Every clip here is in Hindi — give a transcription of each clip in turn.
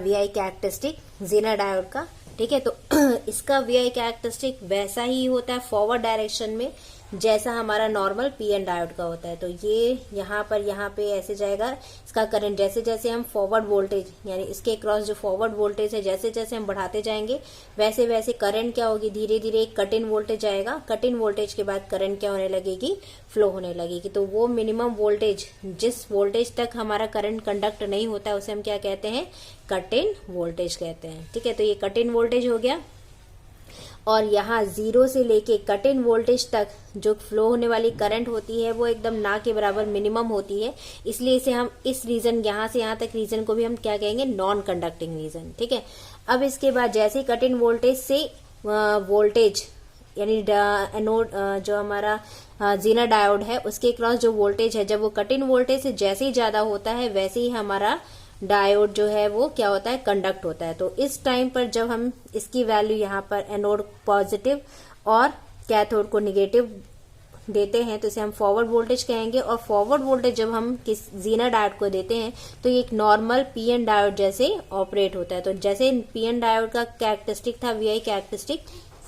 VI कैरेक्टरिस्टिक ज़ेनर डायोड का। ठीक है, तो इसका VI कैरेक्टरिस्टिक वैसा ही होता है फॉरवर्ड डायरेक्शन में जैसा हमारा नॉर्मल PN डायोड का होता है। तो ये यहाँ पे ऐसे जाएगा। इसका करंट जैसे जैसे हम फॉरवर्ड वोल्टेज यानी इसके क्रॉस जो फॉरवर्ड वोल्टेज है जैसे जैसे हम बढ़ाते जाएंगे वैसे वैसे करंट क्या होगी, धीरे धीरे एक कट इन वोल्टेज आएगा। कट इन वोल्टेज के बाद करंट क्या होने लगेगी, फ्लो होने लगेगी। तो वो मिनिमम वोल्टेज जिस वोल्टेज तक हमारा करंट कंडक्ट नहीं होता है उसे हम क्या कहते हैं, कट इन वोल्टेज कहते हैं। ठीक है, तो ये कट इन वोल्टेज हो गया। और यहाँ 0 से लेके कट इन वोल्टेज तक जो फ्लो होने वाली करंट होती है वो एकदम ना के बराबर मिनिमम होती है, इसलिए इसे हम इस रीजन यहाँ से यहाँ तक रीजन को भी हम क्या कहेंगे, नॉन कंडक्टिंग रीजन। ठीक है, अब इसके बाद जैसे कट इन वोल्टेज से वोल्टेज यानी एनोड जो हमारा ज़ेनर डायोड है उसके क्रॉस जो वोल्टेज है जब वो कट इन वोल्टेज से जैसे ही ज्यादा होता है वैसे ही हमारा डायोड जो है वो क्या होता है, कंडक्ट होता है। तो इस टाइम पर जब हम इसकी वैल्यू यहाँ पर एनोड पॉजिटिव और कैथोड को निगेटिव देते हैं तो इसे हम फॉरवर्ड वोल्टेज कहेंगे। और फॉरवर्ड वोल्टेज जब हम किस ज़ेनर डायोड को देते हैं तो ये एक नॉर्मल PN डायोड जैसे ऑपरेट होता है। तो जैसे PN डायोड का कैरेक्टरिस्टिक था VI कैरेक्टरिस्टिक,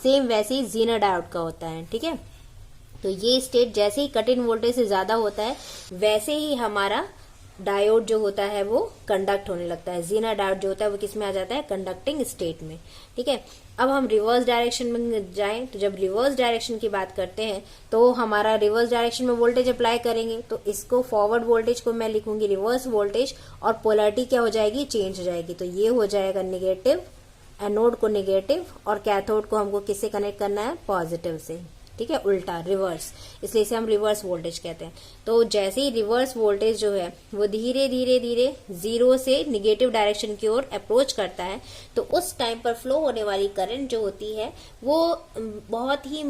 सेम वैसे ही ज़ेनर डायोड का होता है। ठीक है, तो ये स्टेट जैसे ही कट इन वोल्टेज से ज्यादा होता है वैसे ही हमारा डायोड जो होता है वो कंडक्ट होने लगता है। ज़ेनर डायोड जो होता है वो किस में आ जाता है, कंडक्टिंग स्टेट में। ठीक है, अब हम रिवर्स डायरेक्शन में जाएं तो जब रिवर्स डायरेक्शन की बात करते हैं तो हमारा रिवर्स डायरेक्शन में वोल्टेज अप्लाई करेंगे तो इसको फॉरवर्ड वोल्टेज को मैं लिखूंगी रिवर्स वोल्टेज और पोलैरिटी क्या हो जाएगी, चेंज हो जाएगी। तो ये हो जाएगा निगेटिव, एनोड को निगेटिव और कैथोड को हमको किससे कनेक्ट करना है, पॉजिटिव से। ठीक है, उल्टा रिवर्स, इसलिए इसे हम रिवर्स वोल्टेज कहते हैं। तो जैसे ही रिवर्स वोल्टेज जो है वो धीरे धीरे धीरे 0 से निगेटिव डायरेक्शन की ओर अप्रोच करता है तो उस टाइम पर फ्लो होने वाली करंट जो होती है वो बहुत ही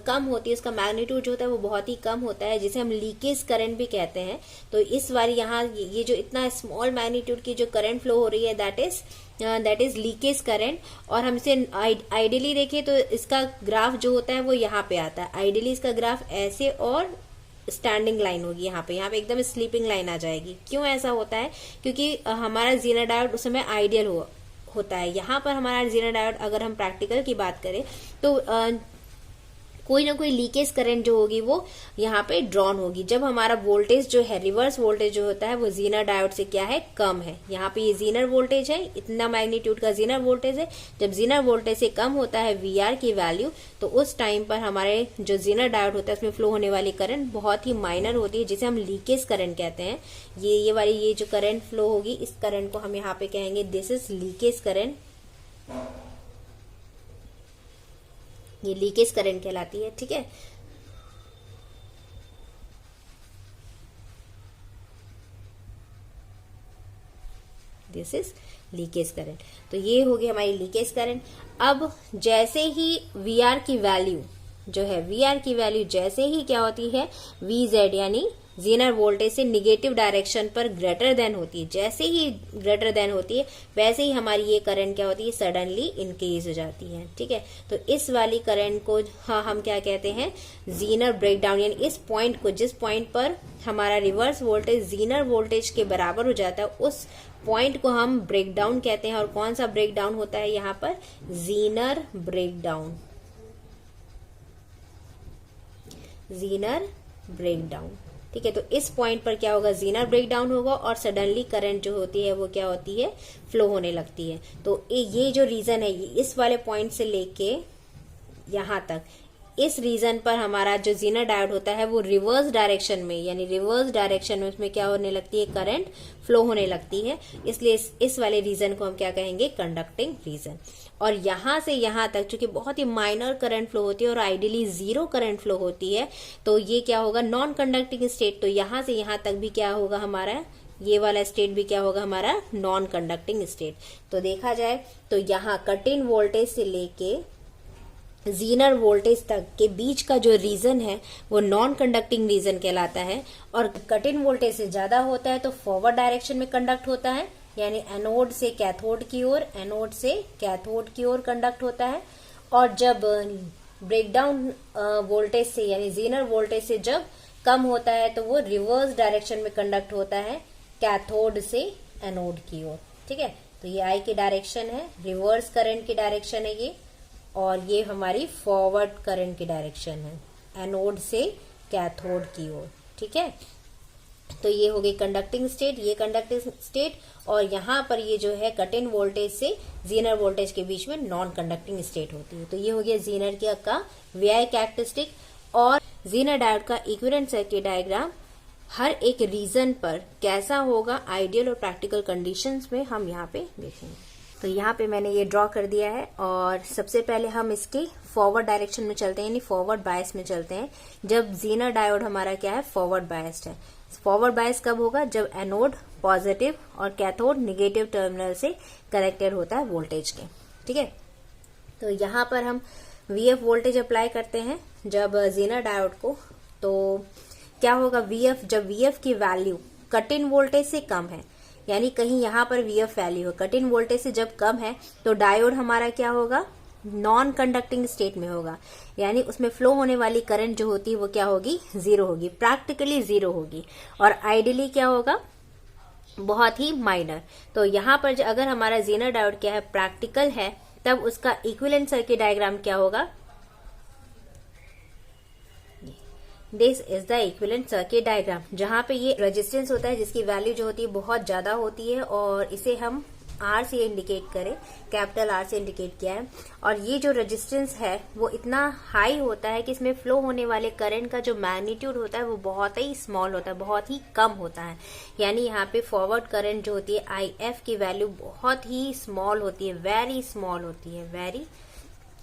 कम होती है। उसका मैग्नीट्यूड जो होता है वो बहुत ही कम होता है, जिसे हम लीकेज करंट भी कहते हैं। तो इस बार यहाँ ये जो इतना स्मॉल मैग्नीट्यूड की जो करंट फ्लो हो रही है दैट इज लीकेज करंट। और हम इसे आइडियली देखें तो इसका ग्राफ जो होता है वो यहाँ पे आता है। आइडियली इसका ग्राफ ऐसे और स्टैंडिंग लाइन होगी, यहाँ पे एकदम स्लीपिंग लाइन आ जाएगी। क्यों ऐसा होता है, क्योंकि हमारा ज़ेनर डायोड उस समय आइडियल होता है। यहाँ पर हमारा ज़ेनर डायोड अगर हम प्रैक्टिकल की बात करें तो कोई ना कोई लीकेज करंट जो होगी वो यहाँ पे ड्रॉन होगी जब हमारा वोल्टेज जो है रिवर्स वोल्टेज जो होता है वो ज़ेनर डायोड से क्या है, कम है। यहाँ पे ये ज़ेनर वोल्टेज है, इतना मैग्नीट्यूड का ज़ेनर वोल्टेज है। जब ज़ेनर वोल्टेज से कम होता है VR की वैल्यू तो उस टाइम पर हमारे जो ज़ेनर डायोड होता है उसमें फ्लो होने वाली करंट बहुत ही माइनर होती है, जिसे हम लीकेज करंट कहते हैं। ये वाली ये जो करंट फ्लो होगी इस करंट को हम यहाँ पे कहेंगे दिस इज लीकेज करंट। ये लीकेज करंट कहलाती है। ठीक है, दिस इज लीकेज करंट। तो ये हो गई हमारी लीकेज करंट। अब जैसे ही VR की वैल्यू जो है, VR की वैल्यू जैसे ही क्या होती है, VZ यानी ज़ेनर वोल्टेज से निगेटिव डायरेक्शन पर ग्रेटर देन होती है, जैसे ही ग्रेटर देन होती है वैसे ही हमारी ये करंट क्या होती है, सडनली इंक्रीज हो जाती है। ठीक है, तो इस वाली करंट को हम क्या कहते हैं, ज़ेनर ब्रेकडाउन। यानी इस पॉइंट को, जिस पॉइंट पर हमारा रिवर्स वोल्टेज ज़ेनर वोल्टेज के बराबर हो जाता है उस पॉइंट को हम ब्रेकडाउन कहते हैं। और कौन सा ब्रेकडाउन होता है यहाँ पर, ज़ेनर ब्रेकडाउन। Zener breakdown. ठीक है, तो इस पॉइंट पर क्या होगा, ज़ेनर ब्रेकडाउन होगा और सडनली करंट जो होती है वो क्या होती है, फ्लो होने लगती है। तो ये जो रीजन है ये इस वाले पॉइंट से लेके यहाँ तक इस रीजन पर हमारा जो ज़ेनर डायोड होता है वो रिवर्स डायरेक्शन में, यानी रिवर्स डायरेक्शन में उसमें क्या होने लगती है, करंट फ्लो होने लगती है। इसलिए इस वाले रीजन को हम क्या कहेंगे, कंडक्टिंग रीजन। और यहाँ से यहाँ तक चूंकि बहुत ही माइनर करंट फ्लो होती है और आइडियली 0 करंट फ्लो होती है तो ये क्या होगा, नॉन कंडक्टिंग स्टेट। तो यहाँ से यहाँ तक भी क्या होगा हमारा, ये वाला स्टेट भी क्या होगा हमारा, नॉन कंडक्टिंग स्टेट। तो देखा जाए तो यहाँ कट इन वोल्टेज से लेके ज़ेनर वोल्टेज तक के बीच का जो रीजन है वो नॉन कंडक्टिंग रीजन कहलाता है। और कट इन वोल्टेज से ज्यादा होता है तो फॉरवर्ड डायरेक्शन में कंडक्ट होता है, यानी एनोड से कैथोड की ओर, एनोड से कैथोड की ओर कंडक्ट होता है। और जब ब्रेकडाउन वोल्टेज से यानी ज़ेनर वोल्टेज से जब कम होता है तो वो रिवर्स डायरेक्शन में कंडक्ट होता है, कैथोड से एनोड की ओर। ठीक है, तो तो ये आई की डायरेक्शन है, रिवर्स करंट की डायरेक्शन है ये, और ये हमारी फॉरवर्ड करंट की डायरेक्शन है एनोड से कैथोड की ओर। ठीक है, तो ये हो गई कंडक्टिंग स्टेट, ये कंडक्टिंग स्टेट, और यहाँ पर ये जो है कट इन वोल्टेज से जीनर वोल्टेज के बीच में नॉन कंडक्टिंग स्टेट होती है। तो ये हो गया जीनर का वीआई कैरेक्टरिस्टिक। और जीनर डायोड का इक्विवेलेंट सर्किट डायग्राम हर एक रीजन पर कैसा होगा आइडियल और प्रैक्टिकल कंडीशंस में हम यहाँ पे देखेंगे। तो यहाँ पे मैंने ये ड्रॉ कर दिया है, और सबसे पहले हम इसके फॉरवर्ड डायरेक्शन में चलते हैं, यानी फॉरवर्ड बायस में चलते हैं। जब जीनर डायोड हमारा क्या है, फॉरवर्ड बायस्ड है। फॉरवर्ड बायस कब होगा, जब एनोड पॉजिटिव और कैथोड निगेटिव टर्मिनल से कनेक्टेड होता है वोल्टेज के। ठीक है, तो यहाँ पर हम वीएफ वोल्टेज अप्लाई करते हैं जब जीनर डायोड को, तो क्या होगा वीएफ, जब वीएफ की वैल्यू कट इन वोल्टेज से कम है, यानी कहीं यहाँ पर VF value cut in voltage से जब कम है, तो डायोड हमारा क्या होगा, नॉन कंडक्टिंग स्टेट में होगा, यानी उसमें फ्लो होने वाली करंट जो होती है वो क्या होगी, जीरो होगी, प्रैक्टिकली जीरो होगी, और आइडियली क्या होगा, बहुत ही माइनर। तो यहाँ पर अगर हमारा जीनर डायोड क्या है, प्रैक्टिकल है, तब उसका इक्विवेलेंट सर्किट डायग्राम क्या होगा, this is the equivalent circuit diagram, जहां पे ये रेजिस्टेंस होता है जिसकी वैल्यू जो होती है बहुत ज्यादा होती है, और इसे हम आर से इंडिकेट करें, कैपिटल आर से इंडिकेट किया है। और ये जो रेजिस्टेंस है वो इतना हाई होता है कि इसमें फ्लो होने वाले करंट का जो मैग्नीट्यूड होता है वो बहुत ही स्मॉल होता है, बहुत ही कम होता है। यानी यहाँ पे फॉरवर्ड करंट जो होती है आई एफ की वैल्यू बहुत ही स्मॉल होती है, वेरी स्मॉल होती है, वेरी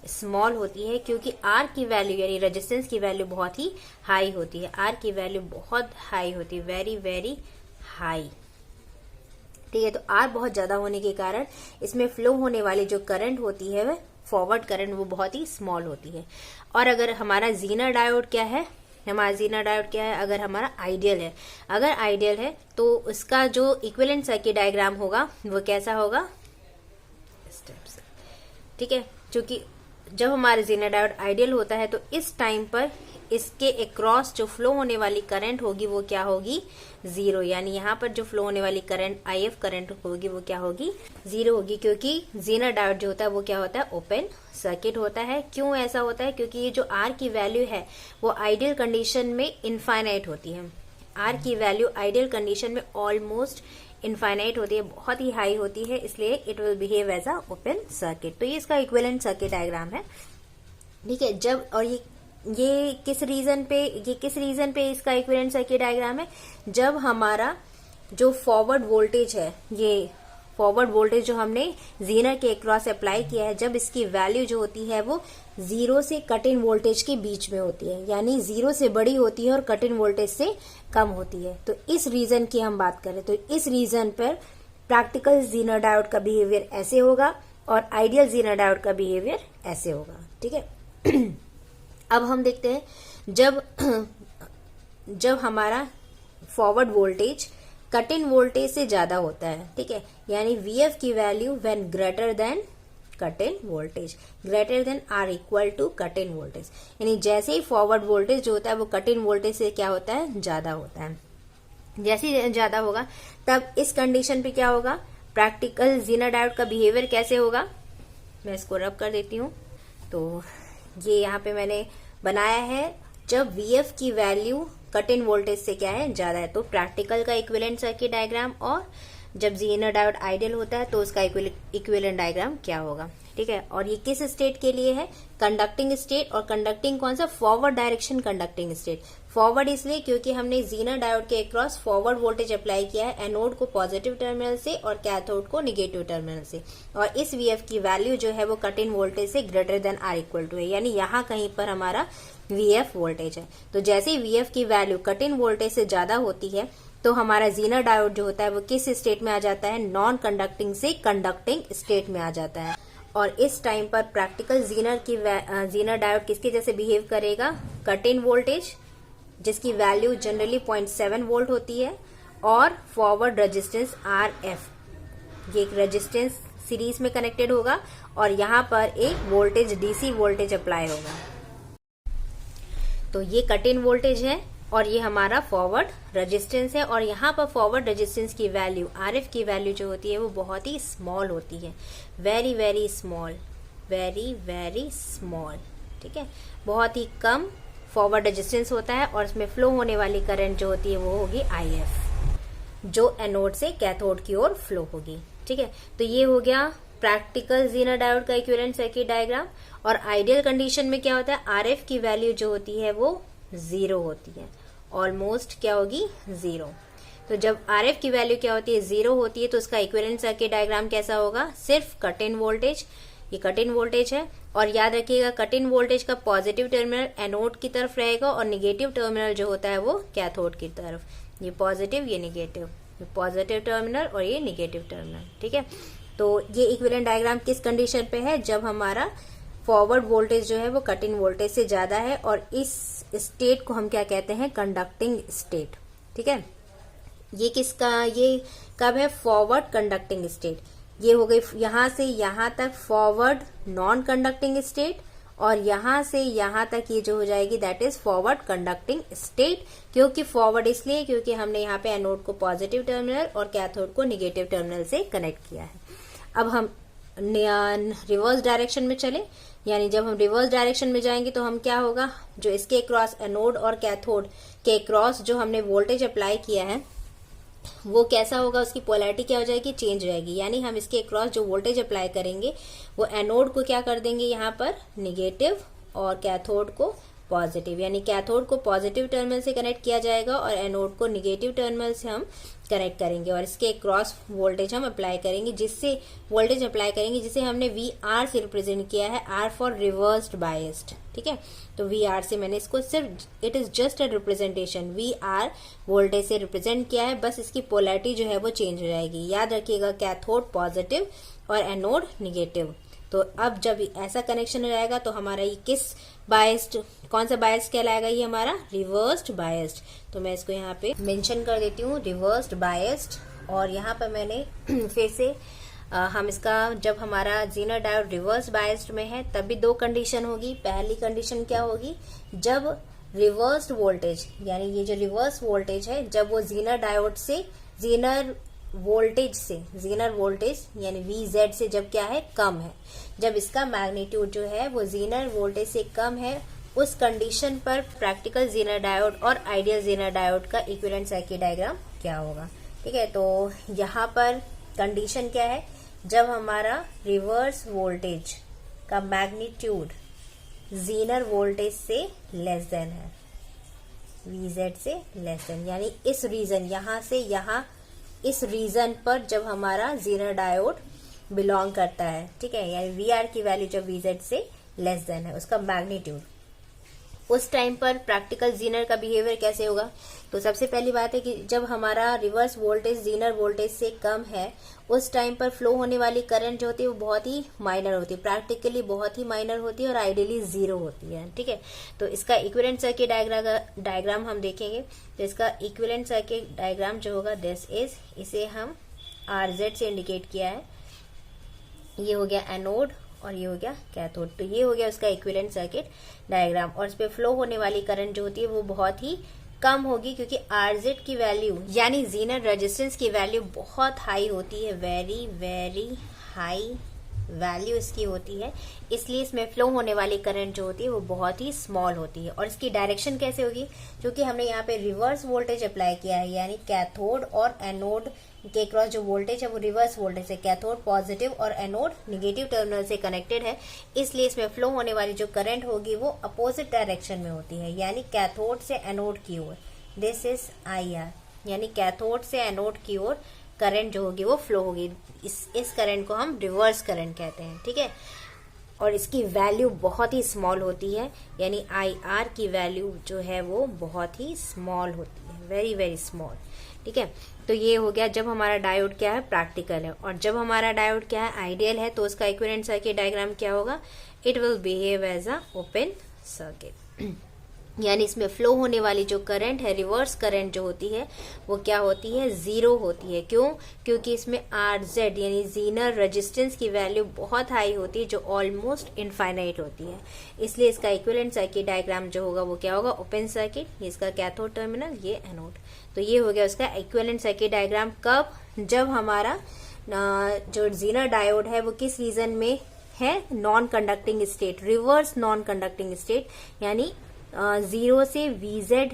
स्मॉल होती है, क्योंकि आर की वैल्यू यानी रेजिस्टेंस की वैल्यू बहुत ही हाई होती है, आर की वैल्यू बहुत हाई होती है, वेरी वेरी हाई। ठीक है, तो आर बहुत ज्यादा होने के कारण इसमें फ्लो होने वाली जो करंट होती है वह फॉरवर्ड करंट वो बहुत ही स्मॉल होती है। और अगर हमारा जीनर डायोड क्या है, हमारा जीनर डायोड क्या है, अगर हमारा आइडियल है, अगर आइडियल है तो उसका जो इक्विवेलेंट सर्किट डायग्राम होगा वो कैसा होगा, ठीक है, क्योंकि जब हमारा जीनर डायोड आइडियल होता है तो इस टाइम पर इसके अक्रॉस जो फ्लो होने वाली करंट होगी वो क्या होगी, जीरो, यानी यहाँ पर जो फ्लो होने वाली करंट आईएफ करंट होगी वो क्या होगी, जीरो होगी, क्योंकि जीनर डायोड जो होता है वो क्या होता है, ओपन सर्किट होता है। क्यों ऐसा होता है, क्योंकि ये जो आर की वैल्यू है वो आइडियल कंडीशन में इनफाइनाइट होती है, आर की वैल्यू आइडियल कंडीशन में ऑलमोस्ट इनफाइनाइट होती है, बहुत ही हाई होती है, इसलिए it will behave as a open circuit. तो ये इसका इक्विवेलेंट सर्किट डायग्राम है। ठीक है, जब और ये किस रीजन पे इसका इक्विवेलेंट सर्किट डायग्राम है, जब हमारा जो फॉरवर्ड वोल्टेज है, ये फॉरवर्ड वोल्टेज जो हमने जीनर के अक्रॉस अप्लाई किया है, जब इसकी वैल्यू जो होती है वो जीरो से कट इन वोल्टेज के बीच में होती है, यानी जीरो से बड़ी होती है और कट इन वोल्टेज से कम होती है। तो इस रीजन की हम बात करें तो इस रीजन पर प्रैक्टिकल जीनर डायोड का बिहेवियर ऐसे होगा और आइडियल जीनर डायोड का बिहेवियर ऐसे होगा। ठीक है, अब हम देखते हैं जब हमारा forward voltage cut in voltage से ज्यादा होता है, ठीक है, यानी वीएफ की value when greater than cut in voltage, greater than or equal to cut in voltage, यानी जैसे ही फॉरवर्ड वोल्टेज जो होता है वो कट इन वोल्टेज से क्या होता है, ज्यादा होता है। जैसे ही ज्यादा होगा तब इस कंडीशन पे क्या होगा, प्रैक्टिकल जीनर डायोड का बिहेवियर कैसे होगा, मैं इसको रब कर देती हूँ। तो ये यहाँ पे मैंने बनाया है, जब वीएफ की वैल्यू कट इन वोल्टेज से क्या है, ज्यादा है, तो प्रैक्टिकल का इक्विवेलेंट सर्किट डायग्राम, और जब जीनर डायोड आइडियल होता है तो उसका इक्विवेलेंट डायग्राम क्या होगा। ठीक है, और ये किस स्टेट के लिए है, कंडक्टिंग स्टेट, और कंडक्टिंग कौन सा, forward direction conducting state. Forward इसलिए क्योंकि हमने जीनर डायोड के अक्रॉस फॉरवर्ड वोल्टेज अप्लाई किया है, एनोड को पॉजिटिव टर्मिनल से और कैथोड को निगेटिव टर्मिनल से, और इस वीएफ की वैल्यू जो है वो कट इन वोल्टेज से greater than or equal to है, यानी यहाँ कहीं पर हमारा वीएफ वोल्टेज है। तो जैसे ही वीएफ की वैल्यू कट इन वोल्टेज से ज्यादा होती है तो हमारा जीनर डायोड जो होता है वो किस स्टेट में आ जाता है, नॉन कंडक्टिंग से कंडक्टिंग स्टेट में आ जाता है। और इस टाइम पर प्रैक्टिकल जीनर डायोड किसके जैसे बिहेव करेगा, कट इन वोल्टेज जिसकी वैल्यू जनरली 0.7 वोल्ट होती है, और फॉरवर्ड रेजिस्टेंस आर एफ, ये एक रेजिस्टेंस सीरीज में कनेक्टेड होगा, और यहाँ पर एक वोल्टेज डीसी वोल्टेज अप्लाई होगा। तो ये कट इन वोल्टेज है और ये हमारा फॉरवर्ड रेजिस्टेंस है। और यहाँ पर फॉरवर्ड रेजिस्टेंस की वैल्यू, आरएफ की वैल्यू जो होती है वो बहुत ही स्मॉल होती है, very very small, very very small. ठीक है, बहुत ही कम फॉरवर्ड रेजिस्टेंस होता है और इसमें फ्लो होने वाली करंट जो होती है वो होगी आईएफ, जो एनोड से कैथोड की ओर फ्लो होगी। ठीक है, तो ये हो गया प्रैक्टिकल ज़ीनर डायोड का इक्विवेलेंट सर्किट डायग्राम। और आइडियल कंडीशन में क्या होता है, आरएफ की वैल्यू जो होती है वो 0 होती है, ऑलमोस्ट क्या होगी 0। तो जब आरएफ की वैल्यू क्या होती है 0 होती है तो उसका इक्विवेलेंट सर्किट डायग्राम कैसा होगा, सिर्फ कट इन वोल्टेज, ये कट इन वोल्टेज है। और याद रखिएगा कट इन वोल्टेज का पॉजिटिव टर्मिनल एनोड की तरफ रहेगा और निगेटिव टर्मिनल जो होता है वो कैथोड की तरफ, ये पॉजिटिव ये निगेटिव, ये पॉजिटिव टर्मिनल और ये निगेटिव टर्मिनल। ठीक है, तो ये इक्विवेलेंट डायग्राम किस कंडीशन पे है, जब हमारा फॉरवर्ड वोल्टेज जो है वो कट इन वोल्टेज से ज्यादा है और इस स्टेट को हम क्या कहते हैं, कंडक्टिंग स्टेट। ठीक है, ये किसका, ये कब है, फॉरवर्ड कंडक्टिंग स्टेट। ये हो गई यहां से यहां तक फॉरवर्ड नॉन कंडक्टिंग स्टेट, और यहां से यहां तक ये जो हो जाएगी that is forward conducting state. क्योंकि फॉरवर्ड इसलिए क्योंकि हमने यहाँ पे एनोड को पॉजिटिव टर्मिनल और कैथोड को निगेटिव टर्मिनल से कनेक्ट किया है। अब हम रिवर्स डायरेक्शन में चले, यानी जब हम रिवर्स डायरेक्शन में जाएंगे तो हम क्या होगा, जो इसके क्रॉस एनोड और कैथोड के क्रॉस जो हमने वोल्टेज अप्लाई किया है वो कैसा होगा, उसकी पोलैरिटी क्या हो जाएगी, चेंज हो जाएगी। यानी हम इसके क्रॉस जो वोल्टेज अप्लाई करेंगे वो एनोड को क्या कर देंगे यहाँ पर निगेटिव और कैथोड को पॉजिटिव, यानी कैथोड को पॉजिटिव टर्मिनल से कनेक्ट किया जाएगा और एनोड को निगेटिव टर्मिनल से हम कनेक्ट करेंगे और इसके क्रॉस वोल्टेज हम अप्लाई करेंगे, जिसे हमने VR से रिप्रेजेंट किया है, R फॉर रिवर्स्ड बायस्ड। ठीक है, तो VR से मैंने इसको सिर्फ, it is just a representation, VR voltage से रिप्रेजेंट किया है, बस इसकी पोलैरिटी जो है वो चेंज हो जाएगी। याद रखिएगा कैथोड पॉजिटिव और एनोड निगेटिव। तो अब जब ऐसा कनेक्शन हो जाएगा तो हमारा ये किस बायस्ड, कौन सा बायस्ड कहलाएगा, ये हमारा रिवर्स्ड बायस्ड। तो मैं इसको यहाँ पे मेंशन कर देती हूँ रिवर्स्ड बायस्ड। और यहाँ पर मैंने फिर से हम इसका, जब हमारा ज़ीनर डायोड रिवर्स बायस्ड में है तब भी 2 कंडीशन होगी। पहली कंडीशन क्या होगी, जब रिवर्स्ड वोल्टेज, यानी ये जो रिवर्स वोल्टेज है जब वो ज़ीनर डायोड से ज़ीनर वोल्टेज यानी VZ से जब क्या है, कम है, जब इसका मैग्नीट्यूड जो है वो ज़ीनर वोल्टेज से कम है, उस कंडीशन पर प्रैक्टिकल ज़ीनर डायोड और आइडियल ज़ीनर डायोड का इक्विवेलेंट सर्किट डायग्राम क्या होगा। ठीक है, तो यहाँ पर कंडीशन क्या है, जब हमारा रिवर्स वोल्टेज का मैग्नीट्यूड ज़ीनर वोल्टेज से लेस देन है, VZ से लेस देन, यानी इस रीजन, यहाँ से यहाँ इस रीजन पर जब हमारा ज़ीनर डायोड बिलोंग करता है। ठीक है, यानी VR की वैल्यू जब VZ से लेस देन है, उसका मैग्नीट्यूड, उस टाइम पर प्रैक्टिकल ज़ीनर का बिहेवियर कैसे होगा। तो सबसे पहली बात है कि जब हमारा रिवर्स वोल्टेज ज़ीनर वोल्टेज से कम है उस टाइम पर फ्लो होने वाली करंट जो होती है वो बहुत ही माइनर होती है, प्रैक्टिकली बहुत ही माइनर होती है और आइडियली 0 होती है। ठीक है, तो इसका इक्विवेलेंट सर्किट डायग्राम हम देखेंगे। तो इसका इक्विवेलेंट सर्किट डायग्राम जो होगा दिस इज, इसे हम RZ से इंडिकेट किया है, ये हो गया एनोड और ये हो गया कैथोड। तो ये हो गया उसका इक्विवेलेंट सर्किट डायग्राम। और इस पे फ्लो होने वाली करंट जो होती है वो बहुत ही कम होगी क्योंकि RZ की वैल्यू यानी ज़ीनर रेजिस्टेंस की वैल्यू बहुत हाई होती है, वेरी वेरी हाई वैल्यू इसकी होती है, इसलिए इसमें फ्लो होने वाली करंट जो होती है वो बहुत ही स्मॉल होती है। और इसकी डायरेक्शन कैसे होगी, क्योंकि हमने यहाँ पे रिवर्स वोल्टेज अप्लाई किया है, यानी कैथोड और एनोड के क्रॉस जो वोल्टेज है वो रिवर्स वोल्टेज है, कैथोड पॉजिटिव और एनोड निगेटिव टर्मिनल से कनेक्टेड है, इसलिए इसमें फ्लो होने वाली जो करंट होगी वो अपोजिट डायरेक्शन में होती है, यानी कैथोड से एनोड की ओर। दिस इज IR, यानी कैथोड से एनोड की ओर करंट जो होगी वो फ्लो होगी। इस करंट को हम रिवर्स करंट कहते हैं। ठीक है, और इसकी वैल्यू बहुत ही स्मॉल होती है, यानी IR की वैल्यू जो है वो बहुत ही स्मॉल होती है, वेरी वेरी स्मॉल। ठीक है, तो ये हो गया जब हमारा डायोड क्या है, प्रैक्टिकल है, और जब हमारा डायोड क्या है, आइडियल है, तो उसका इक्विवेलेंट सर्किट डायग्राम क्या होगा, it will behave as a open circuit. यानी इसमें फ्लो होने वाली जो करंट है, रिवर्स करंट जो होती है वो क्या होती है, 0 होती है। क्यों? क्योंकि इसमें RZ यानी जीनर रेजिस्टेंस की वैल्यू बहुत हाई होती है, जो ऑलमोस्ट इनफाइनाइट होती है। इसलिए इसका इक्विवेलेंट सर्किट डायग्राम जो होगा वो क्या होगा, ओपन सर्किट, ये इसका कैथोड टर्मिनल, ये एनोड। तो ये हो गया उसका इक्विवेलेंट सर्किट डायग्राम। कब? जब हमारा जो जीनर डायोड है वो किस रीजन में है, non conducting state, reverse non conducting state, यानी 0 से VZ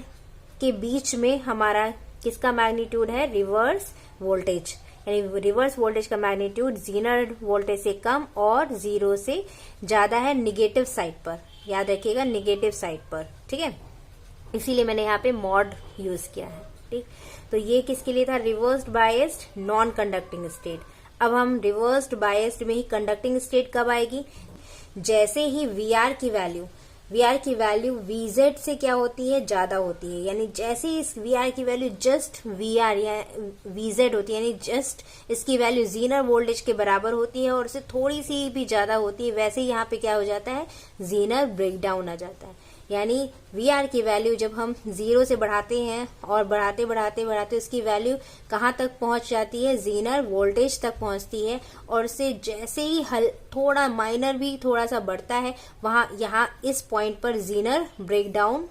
के बीच में हमारा किसका मैग्नीट्यूड है, रिवर्स वोल्टेज, यानी रिवर्स वोल्टेज का मैग्नीट्यूड जीनर वोल्टेज से कम और 0 से ज्यादा है निगेटिव साइड पर, याद रखिएगा निगेटिव साइड पर, ठीक है। इसीलिए मैंने यहाँ पे मॉड यूज किया है, ठीक। तो ये किसके लिए था, reversed biased non conducting state. अब हम रिवर्स्ड बायस्ड में ही कंडक्टिंग स्टेट कब आएगी, जैसे ही VR की वैल्यू VZ से क्या होती है, ज्यादा होती है, यानी जैसे ही इस VR की वैल्यू जस्ट VR या VZ होती है, यानी जस्ट इसकी वैल्यू जीनर वोल्टेज के बराबर होती है और उससे थोड़ी सी भी ज्यादा होती है, वैसे ही यहाँ पे क्या हो जाता है, जीनर ब्रेकडाउन आ जाता है। यानी VR की वैल्यू जब हम 0 से बढ़ाते हैं और बढ़ाते बढ़ाते बढ़ाते उसकी वैल्यू कहाँ तक पहुंच जाती है, जीनर वोल्टेज तक पहुंचती है, और उससे जैसे ही थोड़ा माइनर भी थोड़ा सा बढ़ता है, वहां यहाँ इस पॉइंट पर जीनर ब्रेकडाउन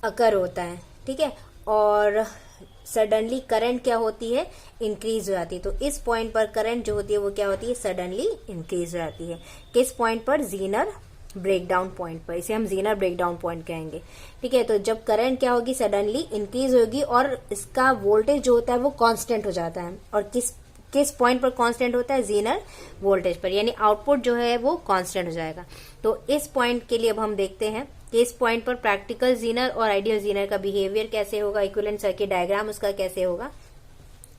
अकर होता है, ठीक है। और सडनली करंट क्या होती है, इंक्रीज हो जाती है। तो इस पॉइंट पर करंट जो होती है वो क्या होती है, सडनली इंक्रीज हो जाती है। किस पॉइंट पर, जीनर ब्रेकडाउन पॉइंट पर, इसे हम जीनर ब्रेकडाउन पॉइंट कहेंगे, ठीक है। तो जब करंट क्या होगी, सडनली इंक्रीज होगी और इसका वोल्टेज जो होता है वो कांस्टेंट हो जाता है। और किस पॉइंट पर कांस्टेंट होता है, जीनर वोल्टेज पर, यानी आउटपुट जो है वो कांस्टेंट हो जाएगा। तो इस पॉइंट के लिए अब हम देखते हैं कि इस पॉइंट पर प्रैक्टिकल जीनर और आइडियल जीनर का बिहेवियर कैसे होगा, इक्विवेलेंट सर्किट डायग्राम उसका कैसे होगा।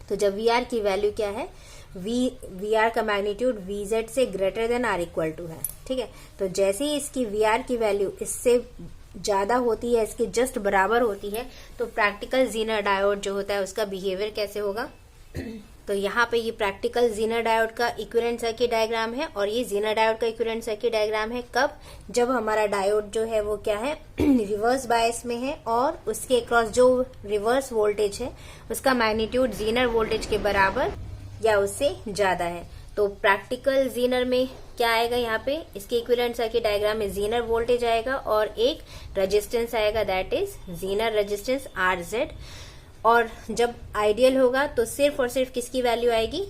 तो जब VR की वैल्यू क्या है, VR का मैग्नीट्यूड VZ से greater than R equal to है, ठीक है। तो जैसे ही इसकी VR की वैल्यू इससे ज्यादा होती है, इसके जस्ट बराबर होती है, तो प्रैक्टिकल जीनर डायोड जो होता है उसका बिहेवियर कैसे होगा। तो यहाँ पे ये प्रैक्टिकल जीनर डायोड का इक्विवेलेंट सर्किट डायग्राम है और ये जीनर डायोड का इक्विवेलेंट सर्किट डायग्राम है। कब, जब हमारा डायोड जो है वो क्या है, रिवर्स बायस में है और उसके अक्रॉस जो रिवर्स वोल्टेज है उसका मैग्नीट्यूड जीनर वोल्टेज के बराबर या उससे ज्यादा है। तो प्रैक्टिकल जीनर में क्या आएगा, यहाँ पे इसके इक्विवेलेंट सर्किट डायग्राम में जीनर वोल्टेज आएगा और एक रेजिस्टेंस आएगा, that is Zener resistance RZ। और जब आइडियल होगा तो सिर्फ और सिर्फ किसकी वैल्यू आएगी,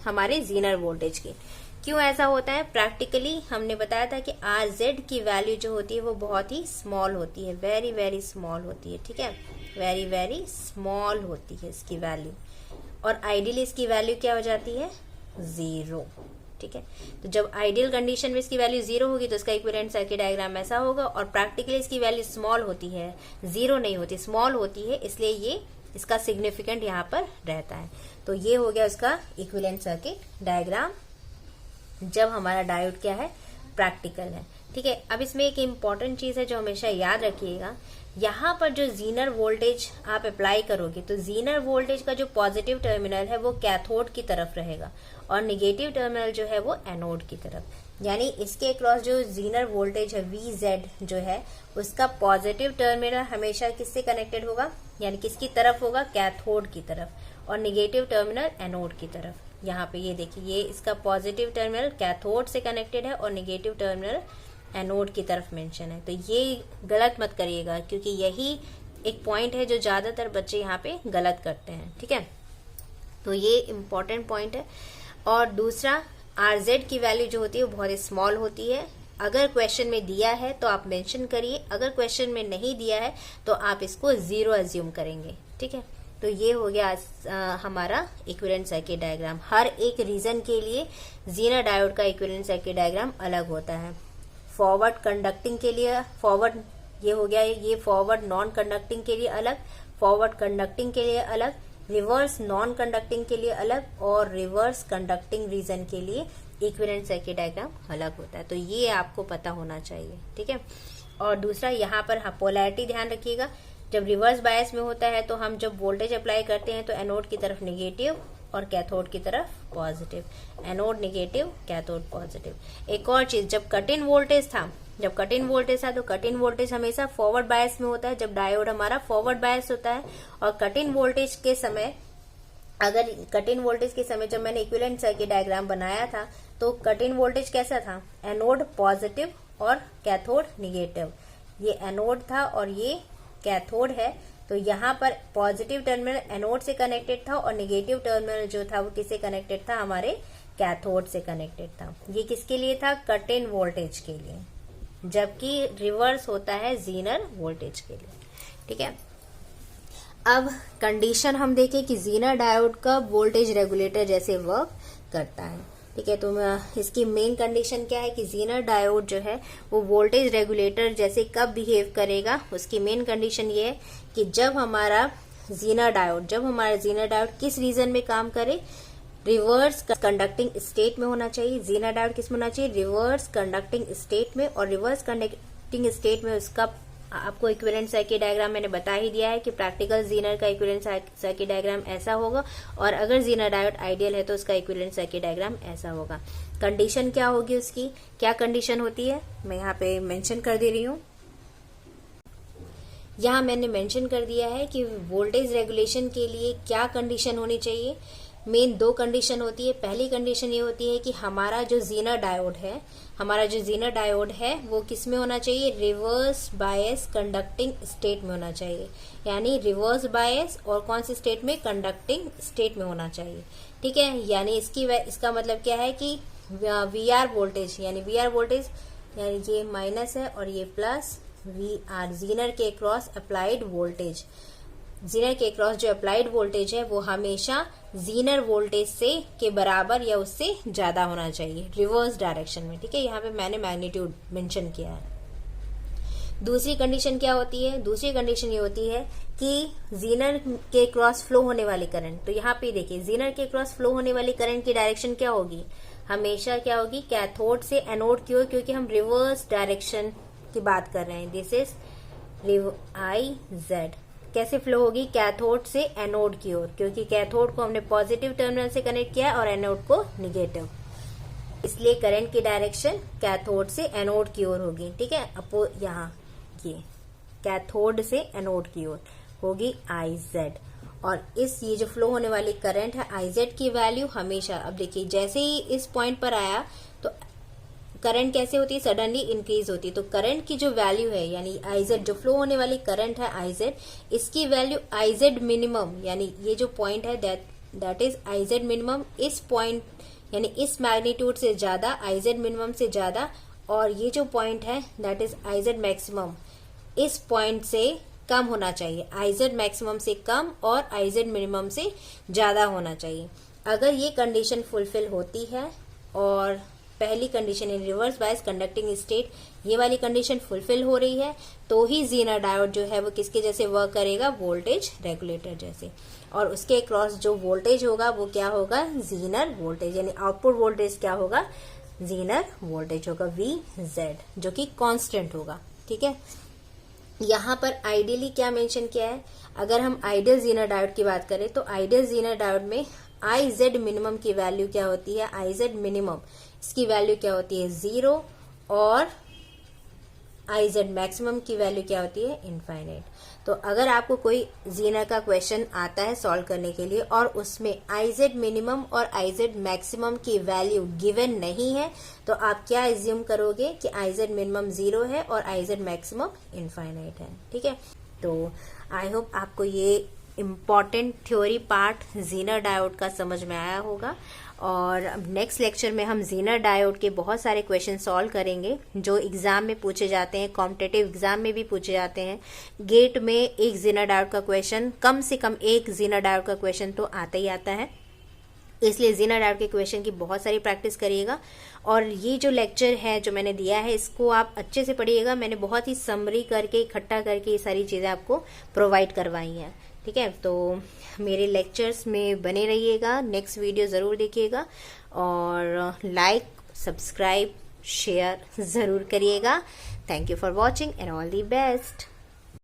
हमारे जीनर वोल्टेज की। क्यों ऐसा होता है, प्रैक्टिकली हमने बताया था कि RZ की वैल्यू जो होती है वो बहुत ही स्मॉल होती है, वेरी वेरी स्मॉल होती है, ठीक है, वेरी वेरी स्मॉल होती है इसकी वैल्यू। और आइडियली इसकी वैल्यू क्या हो जाती है, 0, ठीक है। तो जब आइडियल कंडीशन में इसकी वैल्यू 0 होगी तो इसका इक्विवेलेंट सर्किट डायग्राम ऐसा होगा। और प्रैक्टिकली इसकी वैल्यू स्मॉल होती है, 0 नहीं होती, स्मॉल होती है, इसलिए ये इसका सिग्निफिकेंट यहाँ पर रहता है। तो ये हो गया उसका इक्विवेलेंट सर्किट डायग्राम जब हमारा डायोड क्या है, प्रैक्टिकल है, ठीक है। अब इसमें एक इम्पॉर्टेंट चीज है जो हमेशा याद रखिएगा, यहाँ पर जो जीनर वोल्टेज आप अप्लाई करोगे तो जीनर वोल्टेज का जो पॉजिटिव टर्मिनल है वो कैथोड की तरफ रहेगा और निगेटिव टर्मिनल जो है वो एनोड की तरफ। यानी इसके अक्रॉस जो जीनर वोल्टेज है VZ जो है उसका पॉजिटिव टर्मिनल हमेशा किससे कनेक्टेड होगा, यानी किसकी तरफ होगा, कैथोड की तरफ, और निगेटिव टर्मिनल एनोड की तरफ। यहाँ पे ये देखिए, ये इसका पॉजिटिव टर्मिनल कैथोड से कनेक्टेड है और निगेटिव टर्मिनल एनोड की तरफ मेंशन है। तो ये गलत मत करिएगा क्योंकि यही एक पॉइंट है जो ज्यादातर बच्चे यहाँ पे गलत करते हैं, ठीक है। तो ये इम्पोर्टेंट पॉइंट है। और दूसरा, RZ की वैल्यू जो होती है वो बहुत ही स्मॉल होती है। अगर क्वेश्चन में दिया है तो आप मेंशन करिए, अगर क्वेश्चन में नहीं दिया है तो आप इसको 0 अज्यूम करेंगे, ठीक है। तो ये हो गया हमारा इक्विवेलेंट सर्किट डायग्राम। हर एक रीजन के लिए जीनर डायोड का इक्विवेलेंट सर्किट डायग्राम अलग होता है। फॉरवर्ड कंडक्टिंग के लिए फॉरवर्ड ये हो गया, ये फॉरवर्ड नॉन कंडक्टिंग के लिए अलग, फॉरवर्ड कंडक्टिंग के लिए अलग, रिवर्स नॉन कंडक्टिंग के लिए अलग और रिवर्स कंडक्टिंग रीजन के लिए इक्विवेलेंट सर्किट डायग्राम अलग होता है। तो ये आपको पता होना चाहिए, ठीक है। और दूसरा, यहाँ पर पोलैरिटी ध्यान रखिएगा। जब रिवर्स बायस में होता है तो हम जब वोल्टेज अप्लाई करते हैं तो एनोड की तरफ निगेटिव और कैथोड की तरफ positive, anode negative, cathode positive. एक और चीज, जब कट इन वोल्टेज था तो कट इन वोल्टेज हमेशा फॉरवर्ड बायस में होता है, जब डायोड हमारा फॉरवर्ड बायस होता है। और कट इन वोल्टेज के समय, अगर कट इन वोल्टेज के समय जब मैंने इक्विवेलेंट सर्किट डायग्राम बनाया था तो कट इन वोल्टेज कैसा था, एनोड पॉजिटिव और कैथोड निगेटिव। ये एनोड था और ये कैथोड है। तो यहाँ पर पॉजिटिव टर्मिनल एनोड से कनेक्टेड था और निगेटिव टर्मिनल जो था वो किससे कनेक्टेड था, हमारे कैथोड से कनेक्टेड था। ये किसके लिए था, कट इन वोल्टेज के लिए, जबकि रिवर्स होता है ज़ीनर वोल्टेज के लिए। ठीक है, अब कंडीशन हम देखें कि ज़ीनर डायोड का वोल्टेज रेगुलेटर जैसे वर्क करता है। ठीक है, तो इसकी मेन कंडीशन क्या है कि ज़ीनर डायोड जो है वो वोल्टेज रेगुलेटर जैसे कब बिहेव करेगा। उसकी मेन कंडीशन ये है कि जब हमारा ज़ीनर डायोड किस रीजन में काम करे, रिवर्स कंडक्टिंग स्टेट में होना चाहिए। ज़ीनर डायोड किस में होना चाहिए, रिवर्स कंडक्टिंग स्टेट में। और रिवर्स कंडक्टिंग स्टेट में उसका आपको इक्विवेलेंट सर्किट डायग्राम मैंने बता ही दिया है कि प्रैक्टिकल ज़ीनर का इक्विवेलेंट सर्किट डायग्राम ऐसा होगा, और अगर ज़ीनर डायोड आइडियल है तो उसका इक्विवेलेंट सर्किट डायग्राम ऐसा होगा। कंडीशन क्या होगी, उसकी क्या कंडीशन होती है, मैं यहाँ पे मेंशन कर दे रही हूँ। यहाँ मैंने मेंशन कर दिया है कि वोल्टेज रेगुलेशन के लिए क्या कंडीशन होनी चाहिए। मेन दो कंडीशन होती है। पहली कंडीशन ये होती है कि हमारा जो ज़ीनर डायोड है वो किस में होना चाहिए, रिवर्स बायस कंडक्टिंग स्टेट में होना चाहिए। यानी रिवर्स बायस और कौन सी स्टेट में, कंडक्टिंग स्टेट में होना चाहिए। ठीक है, यानी इसका मतलब क्या है कि वीआर वोल्टेज यानी ये माइनस है और ये प्लस, वीआर ज़ीनर के क्रॉस अप्लाइड वोल्टेज, ज़ीनर के क्रॉस जो अप्लाइड वोल्टेज है वो हमेशा ज़ीनर वोल्टेज से के बराबर या उससे ज्यादा होना चाहिए रिवर्स डायरेक्शन में। ठीक है, यहाँ पे मैंने मैग्नीट्यूड मेंशन किया है। दूसरी कंडीशन क्या होती है, दूसरी कंडीशन ये होती है कि ज़ीनर के क्रॉस फ्लो होने वाली करंट, तो यहाँ पे देखिए ज़ीनर के क्रॉस फ्लो होने वाली करंट की डायरेक्शन क्या होगी, हमेशा क्या होगी, कैथोड से एनोड की ओर, क्योंकि हम रिवर्स डायरेक्शन की बात कर रहे हैं। दिस इज आई जेड कैसे फ्लो होगी, कैथोड से एनोड की ओर, क्योंकि कैथोड को हमने पॉजिटिव टर्मिनल से कनेक्ट किया और एनोड को निगेटिव, इसलिए करंट की डायरेक्शन कैथोड से एनोड की ओर होगी। ठीक है, अब यहाँ ये कैथोड से एनोड की ओर होगी आई जेड, और ये जो फ्लो होने वाली करंट है आई जेड की वैल्यू हमेशा, अब देखिए जैसे ही इस पॉइंट पर आया तो करंट कैसे होती है, सडनली इंक्रीज होती है। तो करंट की जो वैल्यू है यानी आईजेड, जो फ्लो होने वाली करंट है आईजेड, इसकी वैल्यू आईजेड मिनिमम, यानी ये जो पॉइंट है दैट इज आईजेड मिनिमम, इस पॉइंट यानी इस मैग्नीट्यूड से ज्यादा, आईजेड मिनिमम से ज्यादा, और ये जो पॉइंट है दैट इज आईजेड मैक्सिमम, इस पॉइंट से कम होना चाहिए। आईजेड मैक्सिमम से कम और आईजेड मिनिमम से ज्यादा होना चाहिए। अगर ये कंडीशन फुलफिल होती है और पहली condition in reverse bias conducting state, ये वाली कंडीशन फुलफिल हो रही है, तो ही ज़ीनर डायोड जो है वो किसके जैसे वर्क करेगा, वोल्टेज रेगुलेटर जैसे। और उसके क्रॉस जो वोल्टेज होगा वो क्या होगा, ज़ीनर वोल्टेज, यानी आउटपुट वोल्टेज क्या होगा, ज़ीनर वोल्टेज होगा वी जेड, जो कि कांस्टेंट होगा। ठीक है, यहाँ पर आइडियली क्या मेंशन किया है, अगर हम आइडियल ज़ीनर डायोड की बात करें तो आइडियल ज़ीनर डायोड में आई जेड मिनिमम की वैल्यू क्या होती है, आई जेड मिनिमम इसकी वैल्यू क्या होती है, 0, और आई जेड मैक्सिमम की वैल्यू क्या होती है, इनफाइनाइट। तो अगर आपको कोई ज़ीनर का क्वेश्चन आता है सॉल्व करने के लिए और उसमें आई जेड मिनिमम और आई जेड मैक्सिमम की वैल्यू गिवन नहीं है, तो आप क्या एज्यूम करोगे कि आई जेड मिनिमम 0 है और आई जेड मैक्सिमम इनफाइनाइट है। ठीक है, तो आई होप आपको ये इम्पॉर्टेंट थ्योरी पार्ट ज़ीनर डायोड का समझ में आया होगा। और अब नेक्स्ट लेक्चर में हम ज़ीनर डायोड के बहुत सारे क्वेश्चन सॉल्व करेंगे जो एग्जाम में पूछे जाते हैं, कॉम्पिटिटिव एग्जाम में भी पूछे जाते हैं। गेट में एक ज़ीनर डायोड का क्वेश्चन, कम से कम एक ज़ीनर डायोड का क्वेश्चन तो आता ही आता है, इसलिए ज़ीनर डायोड के क्वेश्चन की बहुत सारी प्रैक्टिस करिएगा। और ये जो लेक्चर है जो मैंने दिया है इसको आप अच्छे से पढ़िएगा। मैंने बहुत ही समरी करके, इकट्ठा करके ये सारी चीज़ें आपको प्रोवाइड करवाई हैं। ठीक है, तो मेरे लेक्चर्स में बने रहिएगा, नेक्स्ट वीडियो ज़रूर देखिएगा और लाइक, सब्सक्राइब, शेयर ज़रूर करिएगा। Thank you for watching and all the best.